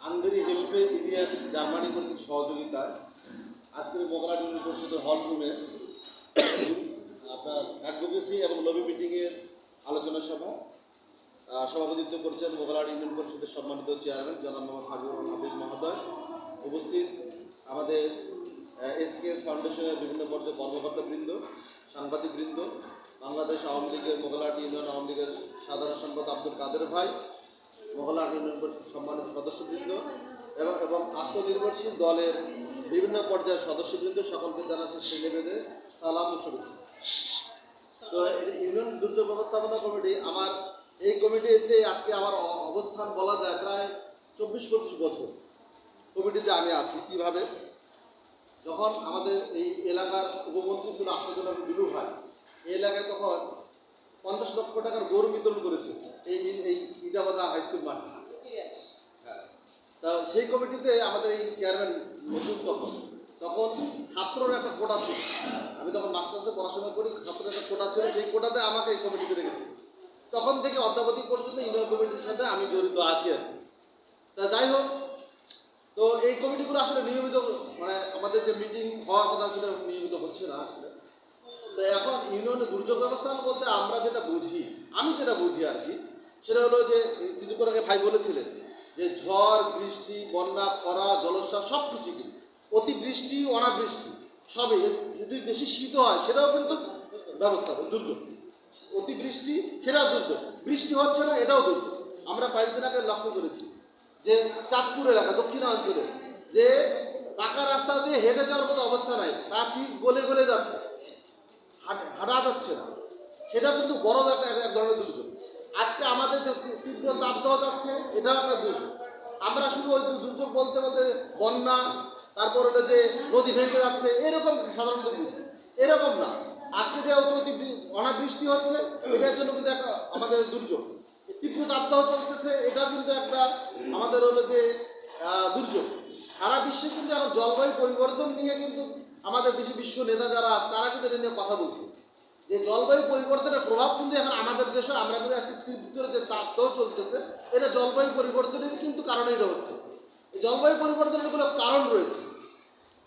Hungary হেল্পে Indian Germany কর্তৃক সহযোগিতায় আজকের মোগলা ইউনিয়ন পরিষদের হল রুমে আপনার অ্যাডভোকেসি এবং লবি মিটিংয়ের আলোচনা সভা সভাপতিত্ব করছেন মোগলা ইউনিয়ন পরিষদের সম্মানিত চেয়ারম্যান জনাব মোহাম্মদ হাবিব মহোদয়। উপস্থিত আমাদের এসকেএস ফাউন্ডেশনের বিভিন্ন পর্যায়ে কর্মকর্তাবৃন্দ, সাংবাদিকবৃন্দ, বাংলাদেশ আওয়ামী লীগের মোগলাহাট ইউনিয়ন আওয়ামী লীগের সাধারণ সম্পাদক আব্দুল কাদের ভাই, মোগলাহাট ইউনিয়ন পরিষদ সম্মানিত সদস্যবৃন্দ এবং আত্মনির্ভরশীল দলের বিভিন্ন পর্যায়ের সদস্যবৃন্দ, সকলকে জানাচ্ছি শ্রীনিবেদে সালাম ও শুভেচ্ছা। তো ইউনিয়ন দুর্যোগ ব্যবস্থাপনা কমিটি, আমার এই কমিটিতে আজকে আমার অবস্থান বলা যায় প্রায় 24-25 বছর কমিটিতে আমি আছি। কীভাবে, যখন আমাদের এই এলাকার উপমন্ত্রী ছিল আসাদুল আলম দুলু ভাই, এই এলাকায় তখন 50 লক্ষ টাকার গরু বিতরণ করেছে এই ইদাবাদা হাই স্কুল মাঠে। তা সেই কমিটিতে আমাদের এই চেয়ারম্যান নতুন তখন ছাত্রর একটা কোটা ছিল। আমি তখন মাস্টার্সে পড়াশোনা করি, ছাত্রের একটা কোটা ছিল, সেই কোটাতে আমাকে এই কমিটিতে রেখেছে। তখন থেকে অদ্যাবধি পর্যন্ত ইউনিয়ন কমিটির সাথে আমি জড়িত আছি আর কি। তা যাই হোক, তো এই কমিটিগুলো আসলে নিয়মিত, মানে আমাদের যে মিটিং হওয়ার কথা সেটা নিয়মিত হচ্ছে না আসলে। তো এখন ইউনিয়নে দুর্যোগ ব্যবস্থাপনা বলতে আমরা যেটা বুঝি, আমি যেটা বুঝি আর কি, সেটা হলো যে কিছুক্ষণ আগে ভাই বলেছিলেন যে ঝড়, বৃষ্টি, বন্যা, খরা, জলোচ্ছ্বাস সব কিছু, কিন্তু অতিবৃষ্টি, অনাবৃষ্টি সবই, যদি বেশি শীত হয় সেটাও কিন্তু ব্যবস্থাপনা দুর্যোগ। অতিবৃষ্টি সেটাও দুর্যোগ, বৃষ্টি হচ্ছে না এটাও দুর্যোগ। আমরা 5 দিন আগে লক্ষ্য করেছি যে চাঁদপুর এলাকা দক্ষিণাঞ্চলে যে পাকা রাস্তা দিয়ে হেঁটে যাওয়ার মতো অবস্থা নাই, তা পিচ গলে গলে যাচ্ছে, হাঁটা যাচ্ছে না, সেটা কিন্তু বড় এক ধরনের দুর্যোগ। আজকে আমাদের যে তীব্র তাপদাহ যাচ্ছে, এটাও একটা দুর্যোগ। আমরা শুধু ওই দুর্যোগ বলতে বলতে বন্যা, তারপর হলো যে নদী ভেঙে যাচ্ছে, এরকম সাধারণত বুঝি। এরকম না, আজকে যে অনাবৃষ্টি হচ্ছে এটার জন্য কিন্তু একটা আমাদের দুর্যোগ। তীব্র তাপদাহ চলতেছে, এটা কিন্তু একটা আমাদের হলো যে দুর্যোগ। সারা বিশ্বে কিন্তু এখন জলবায়ু পরিবর্তন নিয়ে কিন্তু আমাদের বিশ্ব নেতা যারা আছে তারা কিন্তু এটা নিয়ে কথা বলছে যে জলবায়ু পরিবর্তনের প্রভাব কিন্তু এখন আমাদের দেশে, আমরা কিন্তু আজকে তীব্র যে তাপদাহ চলতেছে, এটা জলবায়ু পরিবর্তনের কিন্তু কারণে এটা হচ্ছে। এই জলবায়ু পরিবর্তনের কোনো কারণ রয়েছে,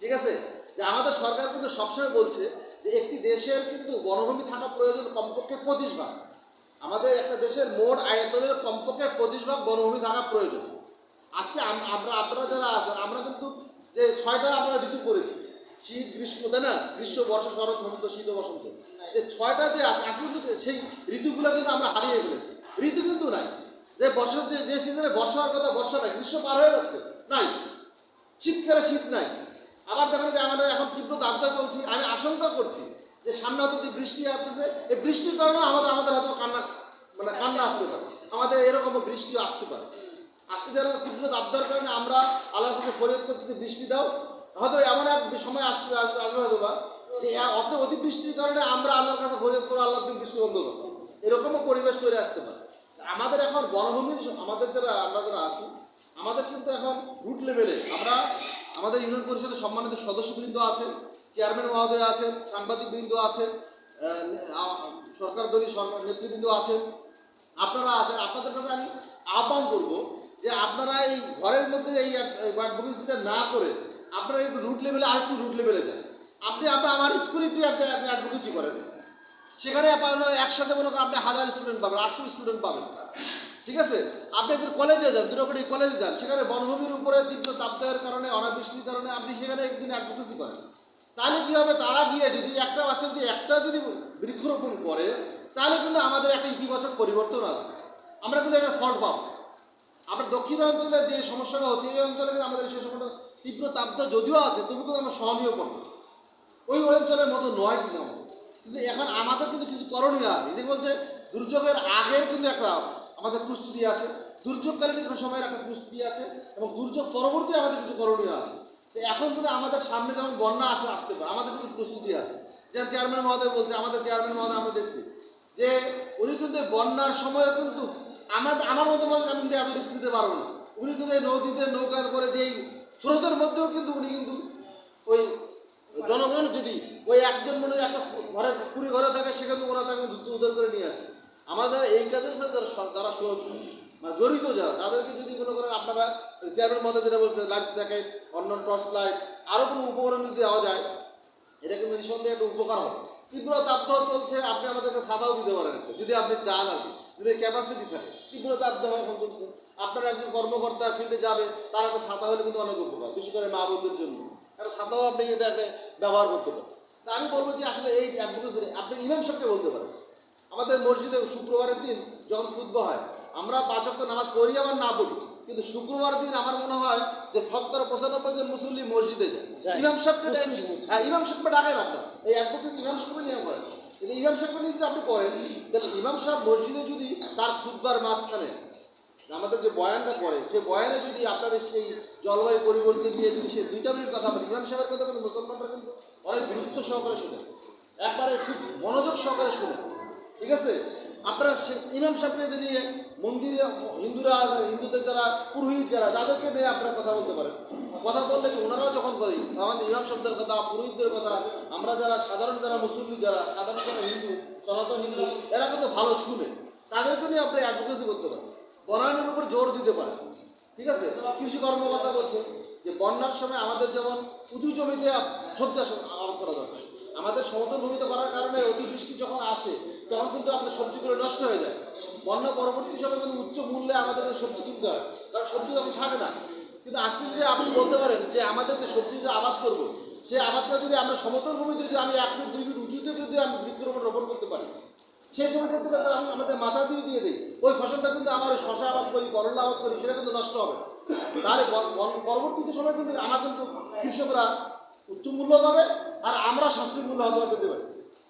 ঠিক আছে। যে আমাদের সরকার কিন্তু সবসময় বলছে যে একটি দেশের কিন্তু বনভূমি থাকা প্রয়োজন কমপক্ষে 25 ভাগ। আমাদের একটা দেশের মোট আয়তনের কমপক্ষে 25 ভাগ বনভূমি থাকা প্রয়োজন। আজকে আপনারা যারা আছেন, আমরা কিন্তু যে 6টা আমরা ঋতু করেছি, শীত, গ্রীষ্ম, তাই না, গ্রীষ্ম, বর্ষা, শরৎ, হেমন্ত, শীত ও বসন্ত, এই 6টা যে আছে আজকে কিন্তু সেই ঋতুগুলো কিন্তু আমরা হারিয়ে ফেলেছি। ঋতু কিন্তু নাই, যে বর্ষার যে সিজনে বর্ষা হওয়ার কথা বর্ষা নাই, গ্রীষ্ম পার হয়ে যাচ্ছে নাই, শীতকালে শীত নাই। আবার দেখেন যে আমাদের এখন তীব্র তাপদাহ চলছে, আমি আশঙ্কা করছি যে সামনে হয়তো যে বৃষ্টি আসতেছে, এই বৃষ্টির কারণে আমাদের হয়তো কান্না আসতে পারে, আমাদের এরকম বৃষ্টিও আসতে পারে। আজকে যারা তীব্র তাপদার কারণে আমরা আল্লাহর কাছে ফরিয়াদ করতেছি বৃষ্টি দাও, হয়তো এমন এক সময় আসবে হয়তো বা যে অতিবৃষ্টির কারণে আমরা আল্লাহর কাছে ফরিয়াদ করবো, আল্লাহ তুমি বৃষ্টি বন্ধ করো, এরকমও পরিবেশ করে আসতে পারে। আমাদের এখন বনভূমির আমরা যারা আছি, আমাদের কিন্তু এখন রুট লেভেলে আমাদের ইউনিয়ন পরিষদের সম্মানিত সদস্যবৃন্দ আছেন, চেয়ারম্যান মহোদয় আছেন, সাংবাদিকবৃন্দ আছেন, সরকারদলীয় নেতৃবৃন্দ আছেন, আপনারা আছেন। আপনাদের কাছে আমি আহ্বান করব যে আপনারা এই ঘরের মধ্যে এই অ্যাডভোকেসিটা না করে আপনারা একটু রুট লেভেলে, আরেকটু রুট লেভেলে যান। আপনি আমার স্কুলে একটু অ্যাডভোকেসি করেন, সেখানে একসাথে মনে করেন আপনি 1000 স্টুডেন্ট পাবেন, 800 স্টুডেন্ট পাবেন, ঠিক আছে। আপনি একটু কলেজে যান, দুটোকড়ি কলেজে যান, সেখানে বনভূমির উপরে তীব্র তাপদাহের কারণে, অনাবৃষ্টির কারণে আপনি সেখানে একদিন অ্যাডভোকেসি করেন। তাহলে কী হবে, তারা গিয়ে যদি একটা বাচ্চা যদি বৃক্ষরোপণ করে, তাহলে কিন্তু আমাদের একটা ইতিবাচক পরিবর্তন আসবে, আমরা কিন্তু একটা ফল পাবো। আমরা দক্ষিণাঞ্চলে যে সমস্যাটা হচ্ছে, এই অঞ্চলে কিন্তু আমাদের সে সময়টা তীব্র তাপদাহ যদিও আছে, তবু কিন্তু আমরা সহনীয় করবো, ওই অঞ্চলের মতো নয় কিন্তু আমাদের। কিন্তু এখন আমাদের কিন্তু কিছু করণীয় আছে, যে বলছে দুর্যোগের আগের কিন্তু একটা আমাদের প্রস্তুতি আছে, দুর্যোগকালীন সময়ের একটা প্রস্তুতি আছে, এবং দুর্যোগ পরবর্তী আমাদের কিছু করণীয় আছে। তো এখন কিন্তু আমাদের সামনে যেমন বন্যা আসতে পারে, আমাদের কিন্তু প্রস্তুতি আছে। যে চেয়ারম্যান মহোদয় বলছে, আমাদের চেয়ারম্যান মহোদয় আমরা দেখছি যে উনি কিন্তু বন্যার সময় কিন্তু আমার মতো মানুষ আমি কিন্তু এত রিস্ক নিতে পারবো না। উনি কিন্তু এই নদীতে নৌকা করে যেই স্রোতের মধ্যেও কিন্তু উনি কিন্তু ওই জনগণ যদি ওই একজন মনে একটা ঘরে থাকে, সেখানে ওরা তাকে উদ্ধার করে নিয়ে আসে। আমাদের এই কাজের সাথে যারা সহযোগী, মানে জড়িত যারা তাদেরকে যদি মনে করেন আপনারা চেয়ারম্যান মধ্যে যেটা বলছে লাইফ জ্যাকেট, অন্য টর্চ লাইট, আরও কোনো উপকরণ যদি দেওয়া যায়, এটা কিন্তু নিঃসন্দেহে একটা উপকার হবে। তীব্র তাপদাহ চলছে, আপনি আমাদেরকে ছাতাও দিতে পারেন যদি আপনি চান আর কি, যদি ক্যাপাসিটি থাকে। তীব্র তাপদাহ এখন চলছে, আপনার একজন কর্মকর্তা ফিল্ডে যাবে, তার একটা ছাতা হলে কিন্তু অনেক উপকার, বিশেষ করে মা বোনদের জন্য একটা ছাতাও আপনি এটাকে ব্যবহার করতে পারেন। তা আমি বলবো যে আসলে এই অ্যাডভোকেসি আপনি ইমাম সাহেবকে বলতে পারেন। আমাদের মসজিদে শুক্রবারের দিন যখন খুতবা হয়, আমরা 5 ওয়াক্ত নামাজ পড়ি আবার না পড়ি, কিন্তু শুক্রবার দিন আমার মনে হয় যে 95 জন মুসল্লি মসজিদে যায়। ইমাম সাহেবকে ইমাম সাহেবকে ডাকেন আপনার, এই অ্যাডভোকেসি ইমাম সাহেবকে নিয়ে করেন। কিন্তু ইমাম সাহেবকে নিয়ে যদি আপনি করেন, তাহলে ইমাম সাহেব মসজিদে যদি তার খুতবার মাঝখানে আমাদের যে বয়ানটা করে, সেই বয়ানে যদি আপনার সেই জলবায়ু পরিবর্তন নিয়ে যদি সে 2টা মিনিট কথা বলে, ইমাম সাহেবের কথা কিন্তু মুসলমানরা কিন্তু অনেক গুরুত্ব সহকারে শুনে, একবারে খুব মনোযোগ সহকারে শুনে। ঠিক আছে, আপনারা ইমাম সাহেবকে নিয়ে মন্দিরে হিন্দুদের যারা পুরোহিত যারা, তাদেরকে নিয়ে আপনারা কথা বলতে পারেন। কথা বললে কি ওনারাও যখন করি আমাদের ইমাম সাহেবদের কথা, পুরোহিতদের কথা, আমরা যারা সাধারণ যারা মুসলিম যারা সাধারণ যারা হিন্দু, সনাতন হিন্দু, এরা কিন্তু ভালো শুনে, তাদেরকে নিয়ে আপনি অ্যাডভোকেসি করতে পারেন, বনায়নের উপর জোর দিতে পারেন। ঠিক আছে, কৃষি কর্মকর্তা বলছে যে বন্যার সময় আমাদের যেমন উঁচু জমিতে সবজি আবাদ করা দরকার, আমাদের সমতল ভূমিতে করার কারণে অতিবৃষ্টি যখন আসে তখন কিন্তু আমাদের সবজিগুলো নষ্ট হয়ে যায়। বন্যা পরবর্তী সময় কিন্তু উচ্চ মূল্যে আমাদের সবজি কিনতে হয়, কারণ সবজি তখন থাকে না। কিন্তু আজকে যদি আপনি বলতে পারেন যে আমাদের যে সবজি যে আবাদ করবো, সেই আবাদটা যদি আমরা সমতল ভূমিতে যদি আমি 1 ফিট 2 ফিট উঁচুতে যদি আমি বৃক্ষরোপণ রোপণ করতে পারি, সেই জমিটা থেকে আমি আমাদের মাথা দিয়ে দিই, ওই ফসলটা কিন্তু আমার শশা আবাদ করি, করলা আবাদ করি, সেটা কিন্তু নষ্ট হবে না। তাহলে পরবর্তী সময় কিন্তু আমার কিন্তু কৃষকরা উচ্চ মূল্য পাবে আর আমরা সাশ্রয়ী মূল্য হয়তো পেতে পারি,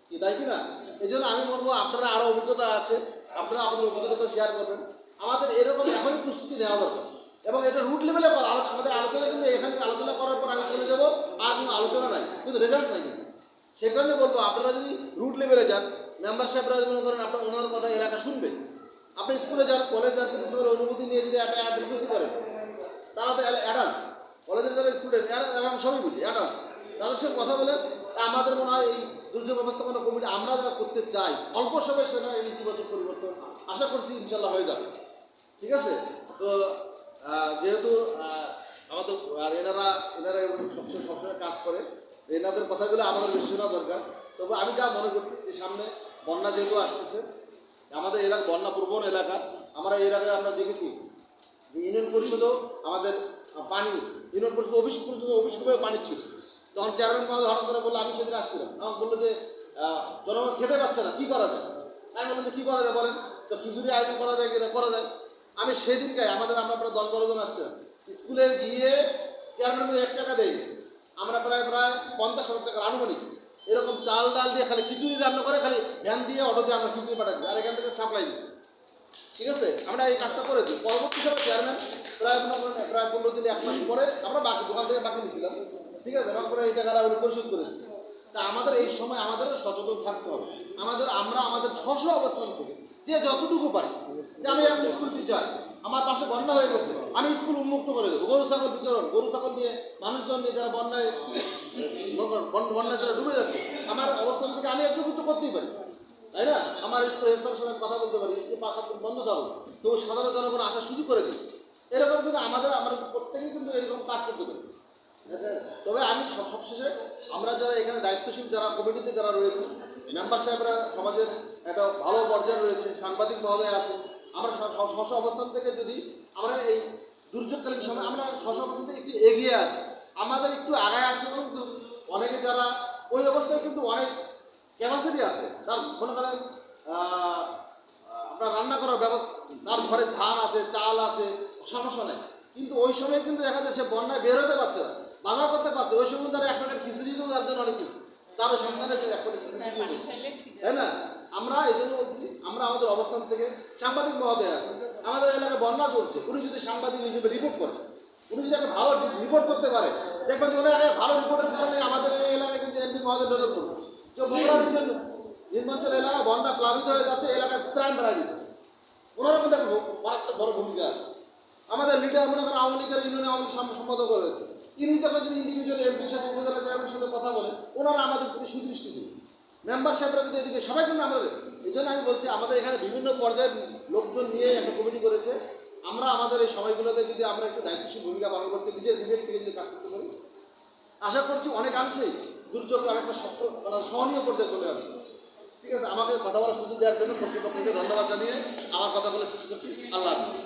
কি তাই কি না? এই জন্য আমি বলবো আপনারা আরও অভিজ্ঞতা আছে, আপনারা আমাদের অভিজ্ঞতা শেয়ার করবেন। আমাদের এরকম এখনই প্রস্তুতি নেওয়া দরকার, এবং এটা রুট লেভেলে আমাদের আলোচনা কিন্তু এখানে আলোচনা করার পর আমি চলে যাবো, আর কোনো আলোচনা নাই, কিন্তু রেজাল্ট নাই। কিন্তু সে কারণে বলবো আপনারা যদি রুট লেভেলে যান, মেম্বার সাহেবরা মনে করেন আপনার ওনার কথা এলাকা শুনবেন, আপনি স্কুলে যান, কলেজ যান, প্রিন্সিপাল অনুমতি নিয়ে যদি একটা অ্যাডভোকেসি করেন, তারা তো অ্যাডাল্ট, কলেজের যারা স্টুডেন্ট এরা সবই বুঝি অ্যাডাল্ট, তাদের সঙ্গে কথা বলে আমাদের মনে হয় এই দুর্যোগ ব্যবস্থাপনা কমিটি আমরা যারা করতে চাই অল্প সময় সেটা ইতিবাচক পরিবর্তন আশা করছি ইনশাল্লাহ হয়ে যাবে। ঠিক আছে, তো যেহেতু আমাদের আর এনারা সবসময় কাজ করে, এনাদের কথাগুলো আমাদের বেশি শোনা দরকার। তবে আমি যা মনে করছি যে সামনে বন্যা যেহেতু আসতেছে, আমাদের এলাকা বন্যা প্রবণ এলাকা, আমরা এর আগে আমরা দেখেছি যে ইউনিয়ন পরিষদও আমাদের পানি, ইউনিয়ন পরিষদ অফিসভাবে পানি ছিল, তখন চেয়ারম্যান আমাদের হঠাৎ করে বললো, আমি সেদিন আসছিলাম, আমাকে বললো যে জনগণ খেতে পাচ্ছে না, কী করা যায়? আমি বললাম যে কী করা যায় বলেন, তো খিচুড়ি আয়োজন করা যায় কিনা, করা যায়। আমি সেদিনকে আমরা প্রায় 10-12 জন আসছিলাম, স্কুলে গিয়ে চেয়ারম্যানকে 1 টাকা দেই, আমরা প্রায় 50,000 টাকার আনুমানিক এরকম চাল ডাল দিয়ে খালি খিচুড়ি রান্না করে খালি ভ্যান দিয়ে অটো দিয়ে আমরা খিচুড়ি পাঠাচ্ছি, আর এখান থেকে সাপ্লাই দিচ্ছি। ঠিক আছে, আমরা এই কাজটা করেছি। পরবর্তী সময় চেয়ারম্যান প্রায় 15 দিন 1 মাস পরে আমরা বাকি দোকান থেকে বাকি নিয়েছিলাম। ঠিক আছে, এবং পরে এই টাকাটা উনি পরিশোধ করেছি। তা আমাদের এই সময় আমাদেরও সচেতন থাকতে হবে, আমরা আমাদের স্ব অবস্থান থেকে যে যতটুকু পারি, যে আমি এখন স্কুল টিচার, আমার পাশে বন্যা হয়ে গেছে, আমি স্কুল উন্মুক্ত করে দেবো, গরু ছাগল বিচরণ, গরু ছাগল নিয়ে মানুষজন নিয়ে যারা বন্যায় যারা ডুবে যাচ্ছে, আমার অবস্থান থেকে আমি একটু কিন্তু করতেই পারি, তাই না? আমার স্কুল হেডস্যারের সাথে কথা বলতে পারি, স্কুল 5-7 দিন বন্ধ থাকবো, তবু সাধারণ জনগণ আসার সুযোগ করে দিই। এরকম কিন্তু আমরা প্রত্যেকেই কিন্তু এরকম কাজ করতে পারি। তবে আমি সবশেষে আমরা যারা এখানে দায়িত্বশীল যারা কমিটিতে যারা রয়েছে, মেম্বার সাহেবরা সমাজের একটা ভালো পর্যায়ে রয়েছে, সাংবাদিক মহোদয় আছে, আমরা স্ব অবস্থান থেকে যদি আমরা এই দুর্যোগকালীন সময় আমরা স্ব অবস্থান থেকে একটু এগিয়ে আসি, আমাদের একটু আগায় আসলে কিন্তু অনেকে যারা ওই অবস্থায় কিন্তু অনেক ক্যাপাসিটি আছে, তার মনে করেন আপনার রান্না করার ব্যবস্থা, তার ঘরে ধান আছে, চাল আছে, সমস্যা নেই, কিন্তু ওই সময় কিন্তু দেখা যায় সে বন্যায় বের হতে পারছে না, বাজার করতে পারছে, ওই সময় তার 1 প্যাকেট খিচুড়ি দেবো, তার জন্য অনেক কিছু, তারও সন্তানের জন্য 1 প্যাকেট খিচুড়ি, তাই না? আমরা এই জন্য বলছি, আমরা আমাদের অবস্থান থেকে সাংবাদিক মহোদয় আছে, আমাদের এলাকায় বন্যা চলছে, উনি যদি সাংবাদিক হিসেবে রিপোর্ট করেন, উনি যদি একটা ভালো রিপোর্ট করতে পারে, দেখবেন যে ওনার ভালো রিপোর্টের কারণে আমাদের এই এলাকায় কিন্তু এমপি মহোদয় নজর করবে যে বগুড়ার জন্য নির্বাচন এলাকা বন্যা প্লাবিত হয়ে যাচ্ছে, এলাকায় ত্রাণ বেড়াই দিতে, ওনার মধ্যে একটা বড় ভূমিকা আছে। আমাদের লিডার মনে করেন আওয়ামী লীগের ইউনিয়নে আওয়ামী লীগ সম্পাদক রয়েছে, তিনি যখন যদি ইন্ডিভিজুয়ালি এমপির সাথে উপজেলা চেয়ারম্যানের সাথে কথা বলেন, ওনারা আমাদের প্রতি সুদৃষ্টি দিন, মেম্বার সাহেবরা যদি এদিকে সবাই কিন্তু আমাদের, এই জন্য আমি বলছি আমাদের এখানে বিভিন্ন পর্যায়ের লোকজন নিয়ে একটা কমিটি করেছে, আমরা আমাদের এই সময়গুলোতে যদি আমরা একটু দায়িত্বশীল ভূমিকা পালন করতে নিজের বিবেক থেকে যদি কাজ করতে পারি, আশা করছি অনেকাংশেই দুর্যোগ অনেকটা সহনীয় পর্যায়ে চলে আসবে। ঠিক আছে, আমাকে কথা বলার সুযোগ দেওয়ার জন্য কর্তৃপক্ষকে ধন্যবাদ জানিয়ে আমার কথা বলে শেষ করছি। আল্লাহ হাফিজ।